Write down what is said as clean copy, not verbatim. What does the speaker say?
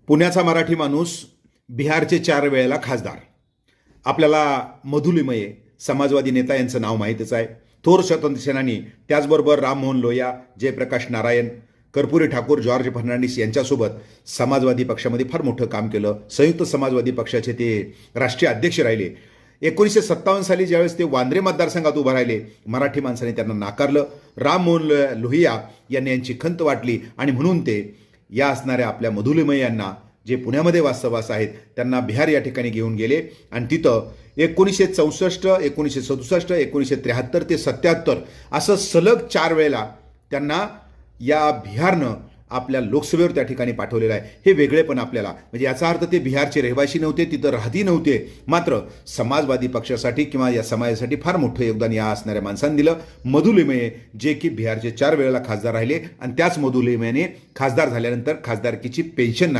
पुण्याचा मराठी माणूस, बिहारचे 4 वेळेला खासदार. आपल्याला मधुलिमये समाजवादी नेता यांचं नाव माहीतच आहे. थोर स्वतंत्र सेनानी, त्याचबरोबर राममोहन लोहिया, जयप्रकाश नारायण, कर्पुरी ठाकूर, जॉर्ज फर्नांडिस यांच्यासोबत समाजवादी पक्षामध्ये फार मोठं काम केलं. संयुक्त समाजवादी पक्षाचे ते राष्ट्रीय अध्यक्ष राहिले. 1957 साली ज्यावेळेस ते वांद्रे मतदारसंघात उभं राहिले, मराठी माणसाने त्यांना नाकारलं. राममोहन लोहिया यांनी यांची खंत वाटली आणि म्हणून ते या असणाऱ्या आपल्या मधुलिमय यांना, जे पुण्यामध्ये वास्तवास आहेत, त्यांना बिहार या ठिकाणी घेऊन गेले आणि तिथं 1964, 1967, 1973 ते 77 असं सलग 4 वेळेला त्यांना या बिहारनं आपल्या लोकसभेवर त्या ठिकाणी पाठवलेलं आहे. हे वेगळेपण आपल्याला, म्हणजे याचा अर्थ ते बिहारचे रहिवासी नव्हते, तिथं राहती नव्हते, मात्र समाजवादी पक्षासाठी किंवा या समाजासाठी फार मोठं योगदान या असणाऱ्या माणसांनी दिलं. मधुलिमये, जे की बिहारचे 4 वेळेला खासदार राहिले आणि त्याच मधुलिमयने खासदार झाल्यानंतर खासदारकीची पेन्शन